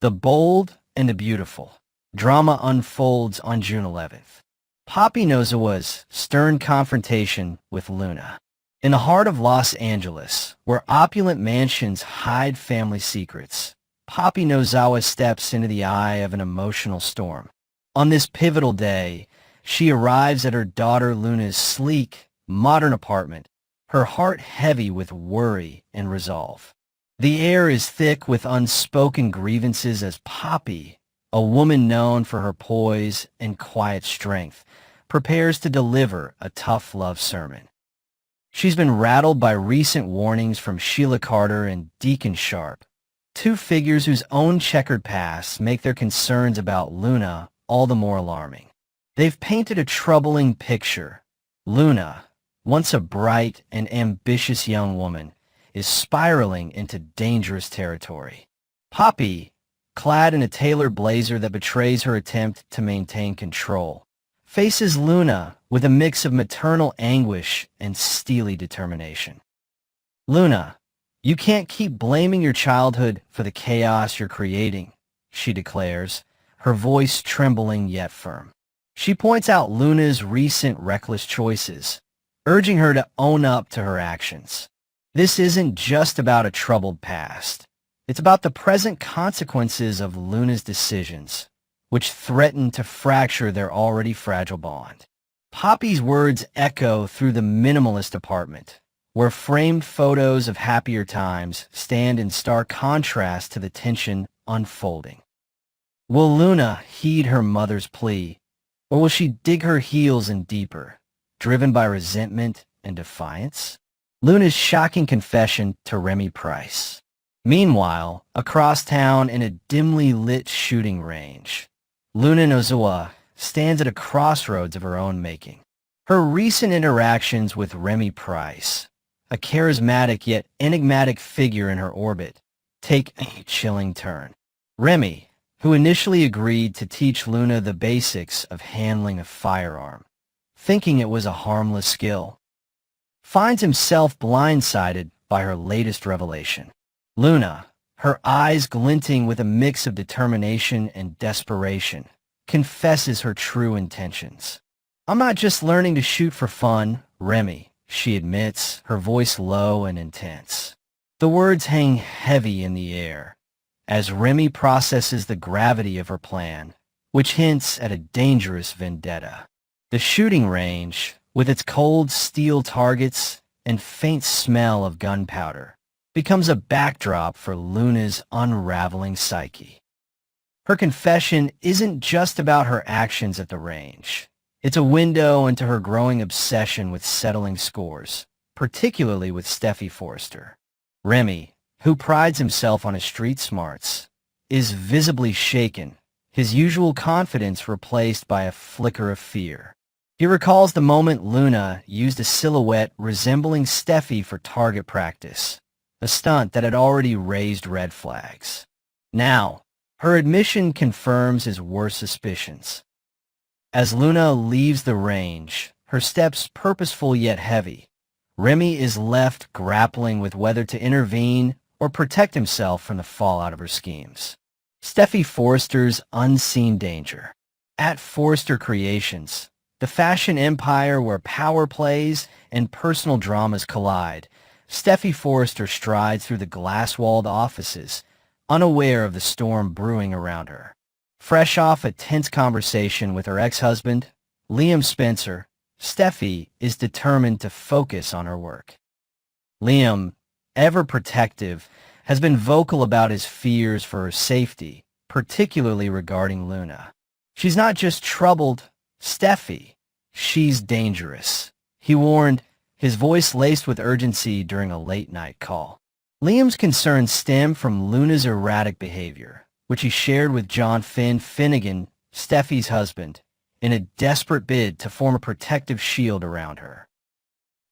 The Bold and the Beautiful. Drama unfolds on June 11th. Poppy Nozawa's stern confrontation with Luna. In the heart of Los Angeles, where opulent mansions hide family secrets, Poppy Nozawa steps into the eye of an emotional storm. On this pivotal day, she arrives at her daughter Luna's sleek, modern apartment, her heart heavy with worry and resolve. The air is thick with unspoken grievances as Poppy, a woman known for her poise and quiet strength, prepares to deliver a tough love sermon. She's been rattled by recent warnings from Sheila Carter and Deacon Sharp, two figures whose own checkered pasts make their concerns about Luna all the more alarming. They've painted a troubling picture. Luna, once a bright and ambitious young woman, is spiraling into dangerous territory. Poppy, clad in a tailored blazer that betrays her attempt to maintain control, faces Luna with a mix of maternal anguish and steely determination. "Luna, you can't keep blaming your childhood for the chaos you're creating," she declares, her voice trembling yet firm. She points out Luna's recent reckless choices, urging her to own up to her actions. This isn't just about a troubled past. It's about the present consequences of Luna's decisions, which threaten to fracture their already fragile bond. Poppy's words echo through the minimalist apartment, where framed photos of happier times stand in stark contrast to the tension unfolding. Will Luna heed her mother's plea, or will she dig her heels in deeper, driven by resentment and defiance? Luna's shocking confession to Remy Price. Meanwhile, across town in a dimly lit shooting range, Luna Nozawa stands at a crossroads of her own making. Her recent interactions with Remy Price, a charismatic yet enigmatic figure in her orbit, take a chilling turn. Remy, who initially agreed to teach Luna the basics of handling a firearm, thinking it was a harmless skill, finds himself blindsided by her latest revelation. Luna, her eyes glinting with a mix of determination and desperation, confesses her true intentions. "I'm not just learning to shoot for fun, Remy," she admits, her voice low and intense. The words hang heavy in the air as Remy processes the gravity of her plan, which hints at a dangerous vendetta. The shooting range, with its cold steel targets and faint smell of gunpowder, becomes a backdrop for Luna's unraveling psyche. Her confession isn't just about her actions at the range. It's a window into her growing obsession with settling scores, particularly with Steffi Forrester. Remy, who prides himself on his street smarts, is visibly shaken, his usual confidence replaced by a flicker of fear. He recalls the moment Luna used a silhouette resembling Steffi for target practice, a stunt that had already raised red flags. Now, her admission confirms his worst suspicions. As Luna leaves the range, her steps purposeful yet heavy, Remy is left grappling with whether to intervene or protect himself from the fallout of her schemes. Steffi Forrester's unseen danger. At Forrester Creations, the fashion empire where power plays and personal dramas collide, Steffi Forrester strides through the glass-walled offices, unaware of the storm brewing around her. Fresh off a tense conversation with her ex-husband, Liam Spencer, Steffi is determined to focus on her work. Liam, ever protective, has been vocal about his fears for her safety, particularly regarding Luna. "She's not just troubled, Steffi, she's dangerous," he warned, his voice laced with urgency during a late-night call. Liam's concerns stem from Luna's erratic behavior, which he shared with John Finnegan, Steffi's husband, in a desperate bid to form a protective shield around her.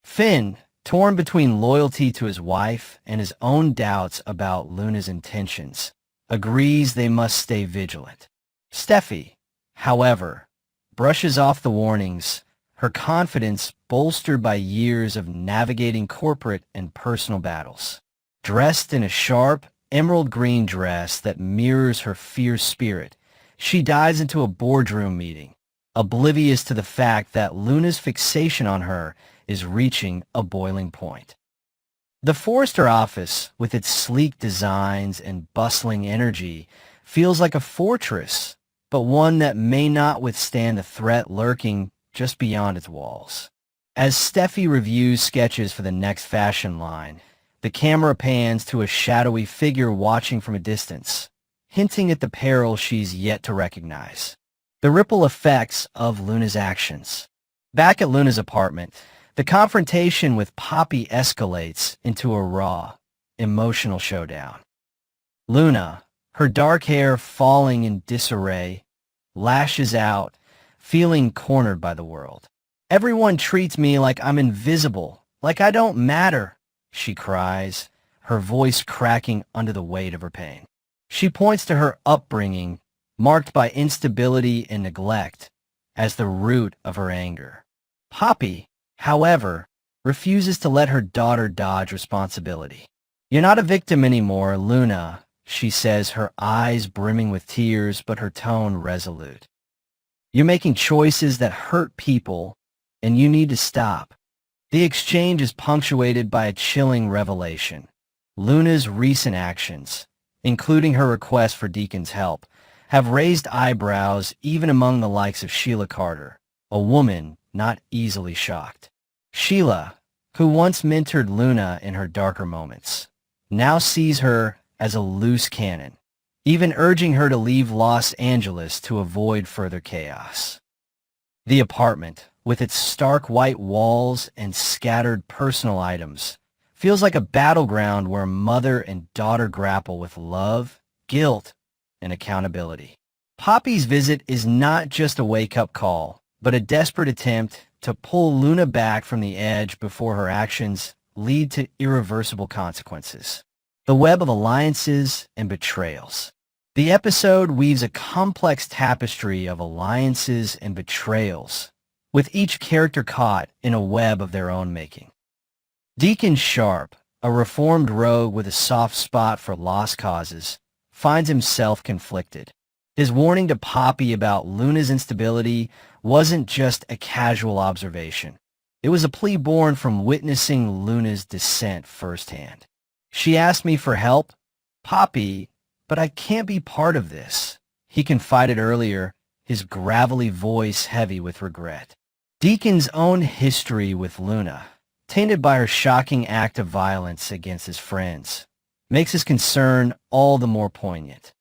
Finn, torn between loyalty to his wife and his own doubts about Luna's intentions, agrees they must stay vigilant. Steffi, however, brushes off the warnings, her confidence bolstered by years of navigating corporate and personal battles. Dressed in a sharp, emerald green dress that mirrors her fierce spirit, she dives into a boardroom meeting, oblivious to the fact that Luna's fixation on her is reaching a boiling point. The Forrester office, with its sleek designs and bustling energy, feels like a fortress, but one that may not withstand the threat lurking just beyond its walls. As Steffi reviews sketches for the next fashion line, the camera pans to a shadowy figure watching from a distance, hinting at the peril she's yet to recognize. The ripple effects of Luna's actions. Back at Luna's apartment, the confrontation with Poppy escalates into a raw, emotional showdown. Luna, her dark hair falling in disarray, lashes out, feeling cornered by the world. "Everyone treats me like I'm invisible, like I don't matter," she cries, her voice cracking under the weight of her pain. She points to her upbringing, marked by instability and neglect, as the root of her anger. Poppy, however, refuses to let her daughter dodge responsibility. "You're not a victim anymore, Luna," she says, her eyes brimming with tears but her tone resolute. "You're making choices that hurt people, and you need to stop." The exchange is punctuated by a chilling revelation. Luna's recent actions, including her request for Deacon's help, have raised eyebrows even among the likes of Sheila Carter, a woman not easily shocked. Sheila, who once mentored Luna in her darker moments, now sees her as a loose cannon, even urging her to leave Los Angeles to avoid further chaos. The apartment, with its stark white walls and scattered personal items, feels like a battleground where mother and daughter grapple with love, guilt, and accountability. Poppy's visit is not just a wake-up call, but a desperate attempt to pull Luna back from the edge before her actions lead to irreversible consequences. The web of alliances and betrayals. The episode weaves a complex tapestry of alliances and betrayals, with each character caught in a web of their own making. Deacon Sharp, a reformed rogue with a soft spot for lost causes, finds himself conflicted. His warning to Poppy about Luna's instability wasn't just a casual observation. It was a plea born from witnessing Luna's descent firsthand. "She asked me for help, Poppy, but I can't be part of this," he confided earlier, his gravelly voice heavy with regret. Deacon's own history with Luna, tainted by her shocking act of violence against his friends, makes his concern all the more poignant.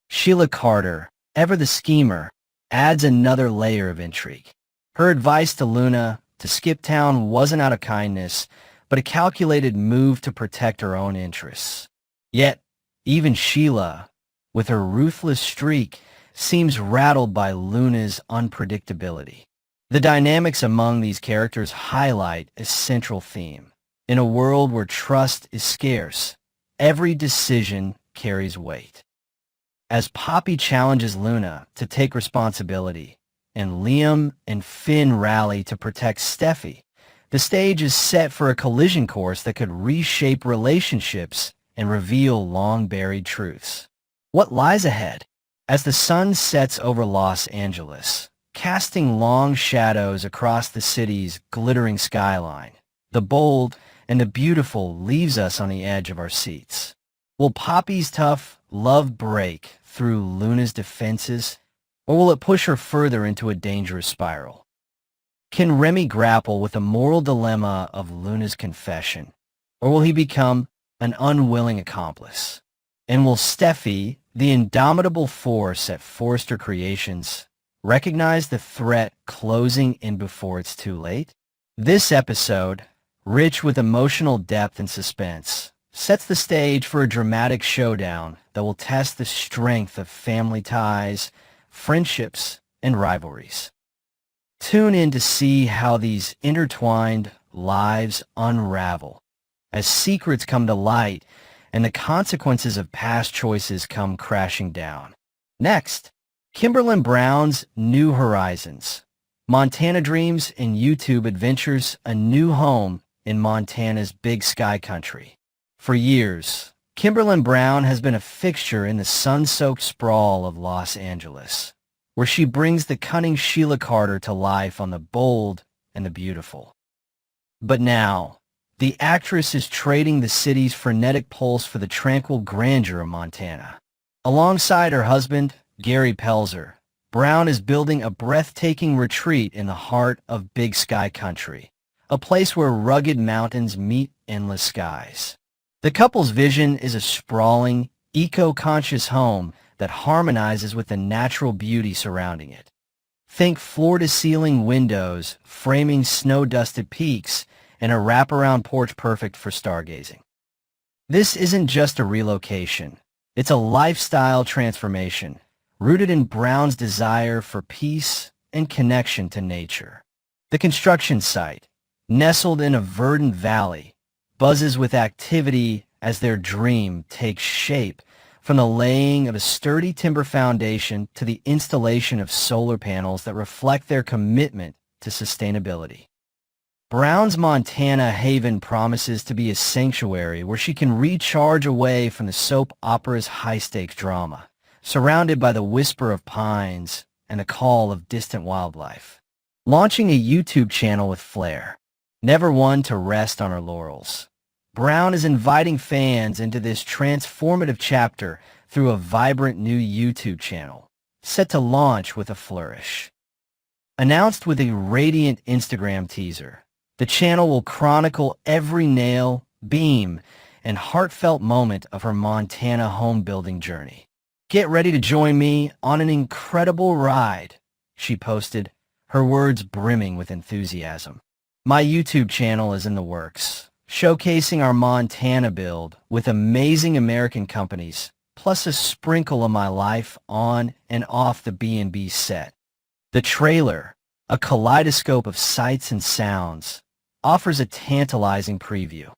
Sheila Carter, ever the schemer, adds another layer of intrigue. Her advice to Luna to skip town wasn't out of kindness, but a calculated move to protect her own interests. Yet, even Sheila, with her ruthless streak, seems rattled by Luna's unpredictability. The dynamics among these characters highlight a central theme. In a world where trust is scarce, every decision carries weight. As Poppy challenges Luna to take responsibility, and Liam and Finn rally to protect Steffi, the stage is set for a collision course that could reshape relationships and reveal long-buried truths. What lies ahead? As the sun sets over Los Angeles, casting long shadows across the city's glittering skyline, the bold and the beautiful leaves us on the edge of our seats. Will Poppy's tough love break through Luna's defenses, or will it push her further into a dangerous spiral? Can Remy grapple with the moral dilemma of Luna's confession, or will he become an unwilling accomplice? And will Steffi, the indomitable force at Forrester Creations, recognize the threat closing in before it's too late? This episode, rich with emotional depth and suspense, sets the stage for a dramatic showdown that will test the strength of family ties, friendships, and rivalries. Tune in to see how these intertwined lives unravel as secrets come to light and the consequences of past choices come crashing down. Next, Kimberlin Brown's New Horizons. Montana Dreams and YouTube adventures a new home in Montana's Big Sky Country. For years, Kimberlyn Brown has been a fixture in the sun-soaked sprawl of Los Angeles, where she brings the cunning Sheila Carter to life on The Bold and the Beautiful. But now, the actress is trading the city's frenetic pulse for the tranquil grandeur of Montana. Alongside her husband, Gary Pelzer, Brown is building a breathtaking retreat in the heart of Big Sky Country, a place where rugged mountains meet endless skies. The couple's vision is a sprawling, eco-conscious home that harmonizes with the natural beauty surrounding it. Think floor-to-ceiling windows framing snow-dusted peaks and a wraparound porch perfect for stargazing. This isn't just a relocation. It's a lifestyle transformation, rooted in Brown's desire for peace and connection to nature. The construction site, nestled in a verdant valley, buzzes with activity as their dream takes shape, from the laying of a sturdy timber foundation to the installation of solar panels that reflect their commitment to sustainability. Brown's Montana haven promises to be a sanctuary where she can recharge away from the soap opera's high-stakes drama, surrounded by the whisper of pines and the call of distant wildlife. Launching a YouTube channel with flair, never one to rest on her laurels, Brown is inviting fans into this transformative chapter through a vibrant new YouTube channel, set to launch with a flourish. Announced with a radiant Instagram teaser, the channel will chronicle every nail, beam, and heartfelt moment of her Montana home-building journey. "Get ready to join me on an incredible ride," she posted, her words brimming with enthusiasm. "My YouTube channel is in the works, showcasing our Montana build with amazing American companies, plus a sprinkle of my life on and off the B&B set. The trailer, a kaleidoscope of sights and sounds, offers a tantalizing preview.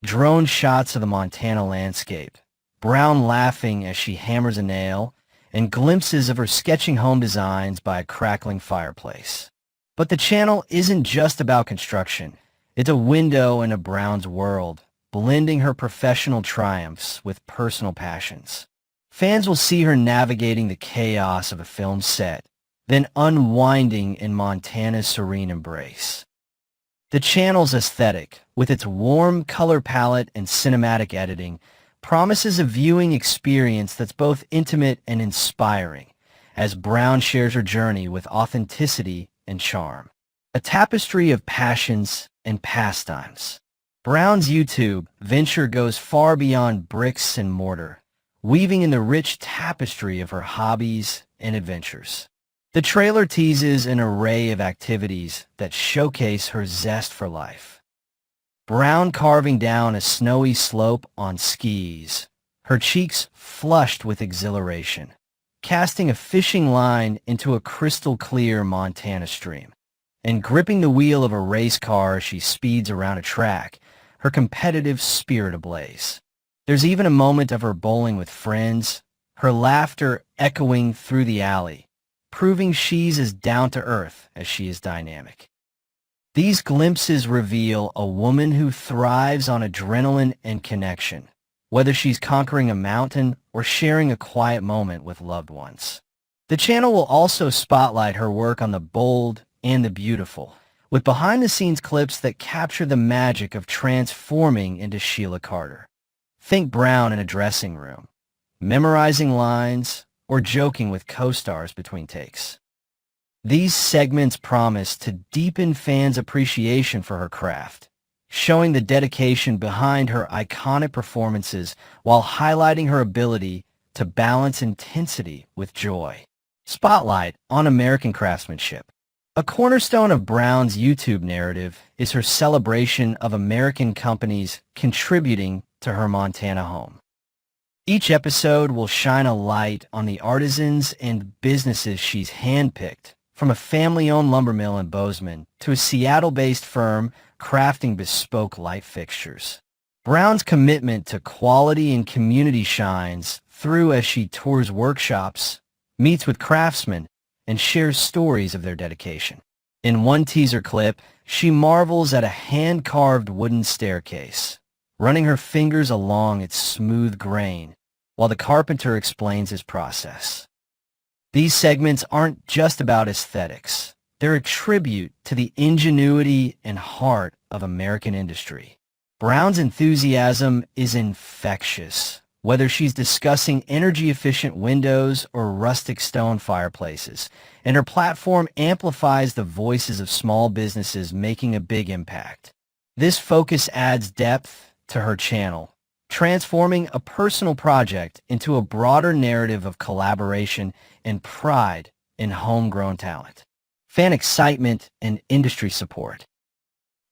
Drone shots of the Montana landscape, Brown laughing as she hammers a nail, and glimpses of her sketching home designs by a crackling fireplace. But the channel isn't just about construction. It's a window into Brown's world, blending her professional triumphs with personal passions. Fans will see her navigating the chaos of a film set, then unwinding in Montana's serene embrace. The channel's aesthetic, with its warm color palette and cinematic editing, promises a viewing experience that's both intimate and inspiring, as Brown shares her journey with authenticity and charm. A tapestry of passions and pastimes. Brown's YouTube venture goes far beyond bricks and mortar, weaving in the rich tapestry of her hobbies and adventures. The trailer teases an array of activities that showcase her zest for life. Brown carving down a snowy slope on skis, her cheeks flushed with exhilaration, casting a fishing line into a crystal-clear Montana stream, and gripping the wheel of a race car as she speeds around a track, her competitive spirit ablaze. There's even a moment of her bowling with friends, her laughter echoing through the alley, proving she's as down-to-earth as she is dynamic. These glimpses reveal a woman who thrives on adrenaline and connection, whether she's conquering a mountain or sharing a quiet moment with loved ones. The channel will also spotlight her work on The Bold and the Beautiful, with behind-the-scenes clips that capture the magic of transforming into Sheila Carter. Think Brown in a dressing room, memorizing lines, or joking with co-stars between takes. These segments promise to deepen fans' appreciation for her craft, showing the dedication behind her iconic performances while highlighting her ability to balance intensity with joy. Spotlight on American craftsmanship. A cornerstone of Brown's YouTube narrative is her celebration of American companies contributing to her Montana home. Each episode will shine a light on the artisans and businesses she's handpicked, from a family-owned lumber mill in Bozeman to a Seattle-based firm crafting bespoke light fixtures. Brown's commitment to quality and community shines through as she tours workshops, meets with craftsmen, and shares stories of their dedication. In one teaser clip, she marvels at a hand-carved wooden staircase, running her fingers along its smooth grain while the carpenter explains his process. These segments aren't just about aesthetics. They're a tribute to the ingenuity and heart of American industry. Brown's enthusiasm is infectious, whether she's discussing energy-efficient windows or rustic stone fireplaces, and her platform amplifies the voices of small businesses making a big impact. This focus adds depth to her channel, transforming a personal project into a broader narrative of collaboration and pride in homegrown talent, fan excitement, and industry support.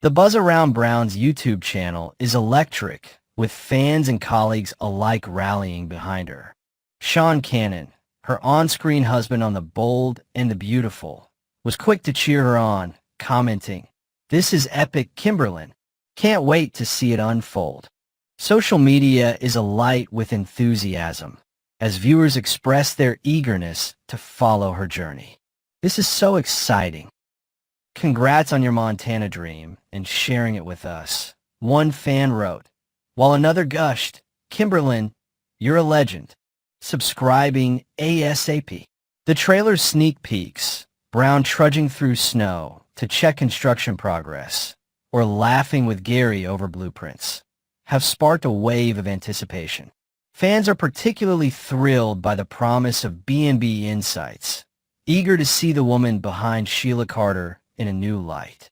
The buzz around Brown's YouTube channel is electric, with fans and colleagues alike rallying behind her. Sean Cannon, her on-screen husband on The Bold and the Beautiful, was quick to cheer her on, commenting, "This is epic, Kimberlyn. Can't wait to see it unfold." Social media is alight with enthusiasm as viewers express their eagerness to follow her journey. This is so exciting. Congrats on your Montana dream and sharing it with us, one fan wrote, while another gushed, "Kimberlyn, you're a legend. Subscribing ASAP." The trailer's sneak peeks, Brown trudging through snow to check construction progress, or laughing with Gary over blueprints, have sparked a wave of anticipation. Fans are particularly thrilled by the promise of B&B insights, eager to see the woman behind Sheila Carter in a new light.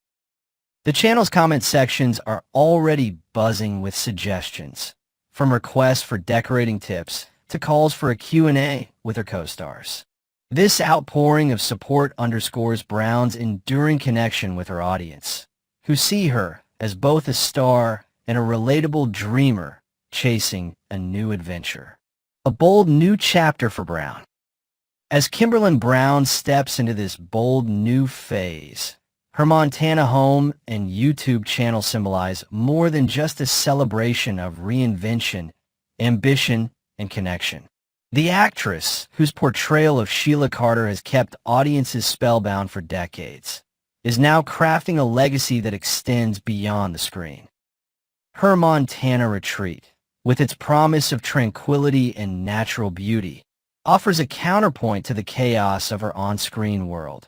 The channel's comment sections are already buzzing with suggestions, from requests for decorating tips to calls for a Q&A with her co-stars. This outpouring of support underscores Brown's enduring connection with her audience, who see her as both a star and a relatable dreamer chasing a new adventure. A bold new chapter for Brown. As Kimberlyn Brown steps into this bold new phase, her Montana home and YouTube channel symbolize more than just a celebration of reinvention, ambition, and connection. The actress, whose portrayal of Sheila Carter has kept audiences spellbound for decades, is now crafting a legacy that extends beyond the screen. Her Montana retreat, with its promise of tranquility and natural beauty, offers a counterpoint to the chaos of her on-screen world,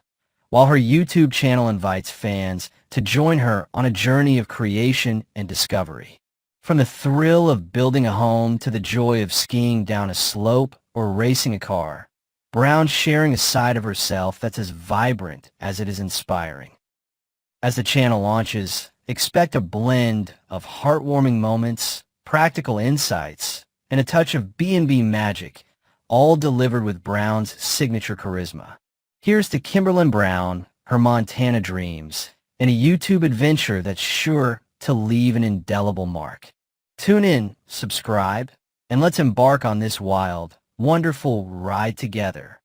while her YouTube channel invites fans to join her on a journey of creation and discovery. From the thrill of building a home to the joy of skiing down a slope or racing a car, Brown's sharing a side of herself that's as vibrant as it is inspiring. As the channel launches, expect a blend of heartwarming moments, practical insights, and a touch of B&B magic, all delivered with Brown's signature charisma. Here's to Kimberlyn Brown, her Montana dreams, and a YouTube adventure that's sure to leave an indelible mark. Tune in, subscribe, and let's embark on this wild, wonderful ride together.